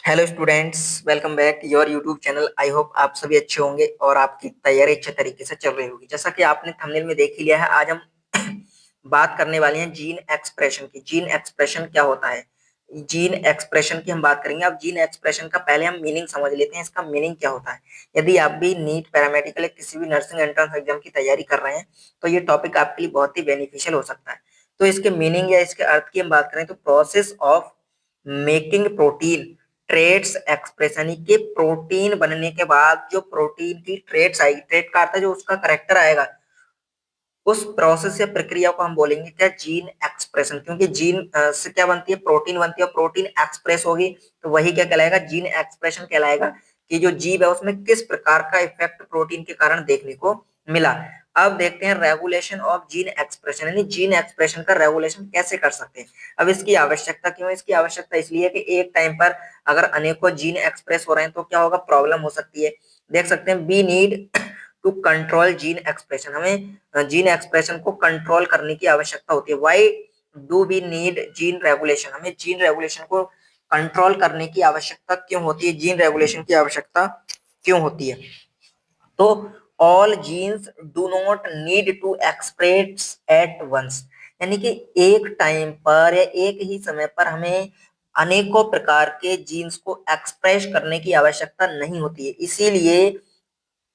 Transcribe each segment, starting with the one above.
Hello students, welcome back your YouTube channel. I hope आप सभी अच्छे होंगे और आपकी तैयारी अच्छे तरीके से चल रही होगी। जैसा कि आपने थंबनेल में देख ही लिया है, आज हम बात करने वाले हैं जीन एक्सप्रेशन की। जीन एक्सप्रेशन क्या होता है, जीन एक्सप्रेशन की हम बात करेंगे। अब जीन एक्सप्रेशन का पहले हम मीनिंग समझ लेते हैं, इसका मीनिंग क्या होता है। यदि आप भी नीट, पैरामेडिकल या किसी भी नर्सिंग एंट्रेंस एग्जाम की तैयारी कर रहे हैं तो ये टॉपिक आपके लिए बहुत ही बेनिफिशियल हो सकता है। तो इसके मीनिंग या इसके अर्थ की हम बात करें तो process of making protein trades expression, यानी कि प्रोटीन बनने के बाद जो प्रोटीन की ट्रेड्स आएगी, ट्रेड का अर्थ है जो उसका करेक्टर आएगा, उस प्रोसेस या प्रक्रिया को हम बोलेंगे क्या, जीन एक्सप्रेशन। क्योंकि जीन से क्या बनती है, प्रोटीन बनती है, और प्रोटीन एक्सप्रेस होगी तो वही क्या कहलाएगा, जीन एक्सप्रेशन कहलाएगा। कि जो जीव है उसमें किस प्रकार का इफेक्ट प्रोटीन के कारण देखने को मिला। अब देखते हैं रेगुलेशन ऑफ जीन एक्सप्रेशन, यानी जीन एक्सप्रेशन का रेगुलेशन कैसे कर सकते हैं। अब इसकी आवश्यकता क्यों है, इसकी आवश्यकता इसलिए कि एक टाइम पर अगर अनेकों जीन एक्सप्रेस हो रहे हैं तो क्या होगा, प्रॉब्लम हो सकती है। देख सकते हैं, we need to control gene expression, हमें जीन एक्सप्रेशन को कंट्रोल करने की आवश्यकता होती है। Why do we need gene regulation, हमें जीन रेगुलेशन को कंट्रोल करने की आवश्यकता क्यों होती है, जीन रेगुलेशन की आवश्यकता क्यों होती है। तो all genes do not need to express at once, यानी कि एक टाइम पर या एक ही समय पर हमें अनेकों प्रकार के जीन्स को एक्सप्रेस करने की आवश्यकता नहीं होती है। इसीलिए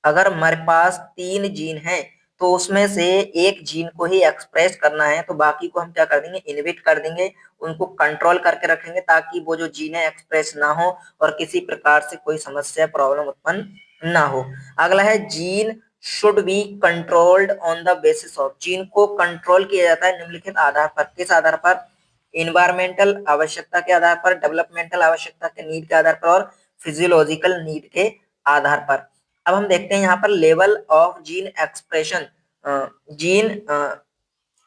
अगर हमारे पास 3 जीन है तो उसमें से एक जीन को ही एक्सप्रेस करना है, तो बाकी को हम क्या कर देंगे, इनहिबिट कर देंगे, उनको कंट्रोल करके रखेंगे ताकि वो जो जीन है एक्सप्रेस ना हो और किसी प्रकार से कोई समस्या, प्रॉब्लम उत्पन्न ना हो। अगला है gene should be controlled on the basis of, gene को कंट्रोल किया जाता है निम्नलिखित आधार पर। किस आधार पर, इन्वायरमेंटल आवश्यकता के आधार पर, डेवलपमेंटल आवश्यकता के नीड के आधार पर और फिजियोलॉजिकल नीड के आधार पर। अब हम देखते हैं यहाँ पर level of gene expression, gene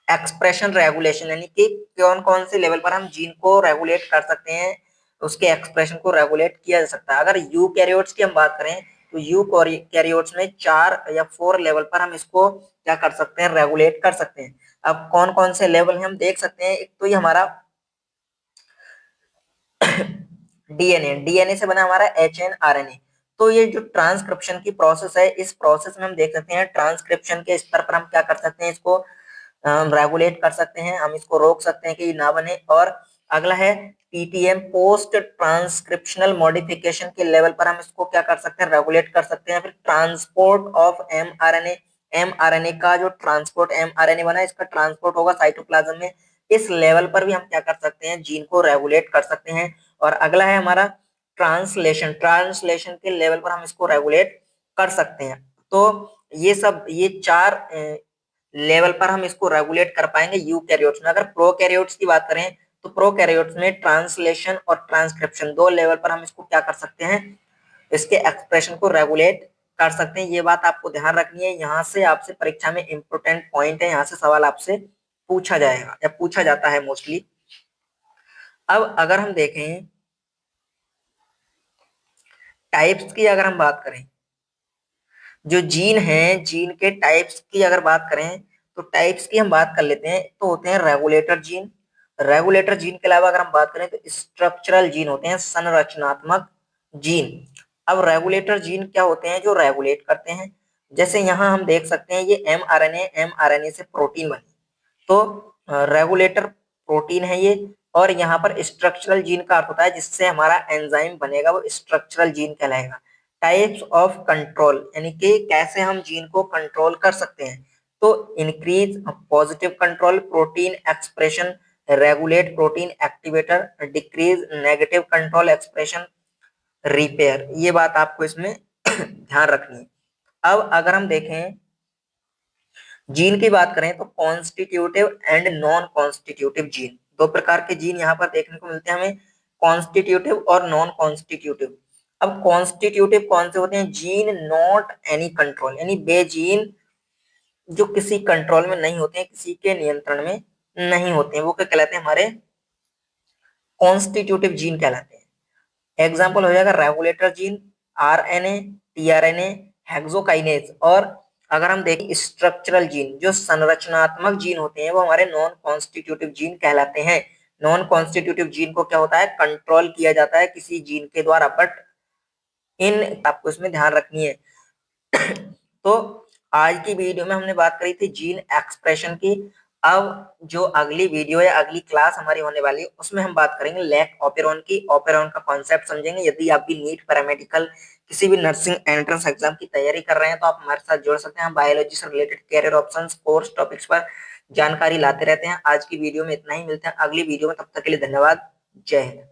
expression regulation, यानी कि कौन कौन से लेवल पर हम जीन को रेगुलेट कर सकते हैं, उसके एक्सप्रेशन को रेगुलेट किया जा सकता है। अगर यू कैरियोट्स की हम बात करें तो यू कैरियोट्स में 4 या 4 लेवल पर हम इसको क्या कर सकते हैं, रेगुलेट कर सकते हैं। अब कौन कौन से लेवल हैं हम देख सकते हैं। एक तो ये हमारा डीएनए, डीएनए से बना हमारा एचएनआरएनए। तो ये जो ट्रांसक्रिप्शन की प्रोसेस है, इस प्रोसेस में हम देख सकते हैं ट्रांसक्रिप्शन के स्तर पर हम क्या कर सकते हैं, इसको रेगुलेट कर सकते हैं, हम इसको रोक सकते हैं कि ना बने। और अगला है पीटीएम, पोस्ट ट्रांसक्रिप्शनल मॉडिफिकेशन के लेवल पर हम इसको क्या कर सकते हैं, रेगुलेट कर सकते हैं। फिर ट्रांसपोर्ट ऑफ एमआरएनए, एमआरएनए का जो ट्रांसपोर्ट, एमआरएनए बना इसका ट्रांसपोर्ट होगा साइटोप्लाज्म में, इस लेवल पर भी हम क्या कर सकते हैं, जीन को रेगुलेट कर सकते हैं। और अगला है हमारा ट्रांसलेशन, ट्रांसलेशन के लेवल पर हम इसको रेगुलेट कर सकते हैं। तो ये सब, ये 4 लेवल पर हम इसको रेगुलेट कर पाएंगे यूकैरियोट्स में। अगर प्रोकैरियोट्स की बात करें तो प्रोकैरियोट्स में ट्रांसलेशन और ट्रांसक्रिप्शन 2 लेवल पर हम इसको क्या कर सकते हैं, इसके एक्सप्रेशन को रेगुलेट कर सकते हैं। ये बात आपको ध्यान रखनी है, यहाँ से आपसे परीक्षा में इंपोर्टेंट पॉइंट है, यहाँ से सवाल आपसे पूछा जाएगा या पूछा जाता है मोस्टली। अब अगर हम देखें टाइप्स की, अगर हम बात करें, जो जीन है, जीन के टाइप्स की अगर बात करें तो टाइप्स की हम बात कर लेते हैं। तो होते हैं रेगुलेटर जीन, रेगुलेटर जीन के अलावा अगर हम बात करें तो स्ट्रक्चरल जीन होते हैं, संरचनात्मक जीन। अब रेगुलेटर जीन क्या होते हैं, जो रेगुलेट करते हैं। जैसे यहाँ हम देख सकते हैं ये एमआरएनए, एमआरएनए से प्रोटीन बनी, तो रेगुलेटर प्रोटीन है ये। और यहाँ पर स्ट्रक्चरल जीन का अर्थ होता है जिससे हमारा एंजाइम बनेगा, वो स्ट्रक्चरल जीन कहलाएगा। टाइप्स ऑफ कंट्रोल, यानी कि कैसे हम जीन को कंट्रोल कर सकते हैं। तो increase positive control protein expression, regulate protein activator, decrease negative control expression repair. ये बात आपको इसमें ध्यान रखनी है। अब अगर हम देखें जीन की बात करें तो constitutive and non constitutive gene, 2 प्रकार के जीन यहाँ पर देखने को मिलते हैं हमें, कॉन्स्टिट्यूटिव और नॉन कॉन्स्टिट्यूटिव। अब कॉन्स्टिट्यूटिव कौन से होते हैं, जीन नॉट एनी कंट्रोल, यानी वे जीन जो किसी कंट्रोल में नहीं होते हैं, किसी के नियंत्रण में नहीं होते हैं, वो क्या कहलाते हैं, हमारे कॉन्स्टिट्यूटिव जीन कहलाते हैं। एग्जाम्पल हो जाएगा regulator gene, RNA, tRNA, hexokinase. और अगर हम देखें स्ट्रक्चरल जीन, जो संरचनात्मक जीन होते हैं, वो हमारे नॉन कॉन्स्टिट्यूटिव जीन कहलाते हैं। नॉन कॉन्स्टिट्यूटिव जीन को क्या होता है, कंट्रोल किया जाता है किसी जीन के द्वारा, बट इन आपको इसमें ध्यान रखनी है। तो आज की वीडियो में हमने बात करी थी जीन एक्सप्रेशन की। अब जो अगली वीडियो या अगली क्लास हमारी होने वाली है उसमें हम बात करेंगे लैक ऑपेरॉन की। ऑपेरॉन का कॉन्सेप्ट समझेंगे। यदि आप भी नीट पैरामेडिकल किसी भी नर्सिंग एंट्रेंस एग्जाम की तैयारी कर रहे हैं तो आप हमारे साथ जुड़ सकते हैं। बायोलॉजी से related career options course topics पर जानकारी लाते रहते हैं। आज की वीडियो में इतना ही, मिलते हैं अगली वीडियो में, तब तक के लिए धन्यवाद। जय हिंद।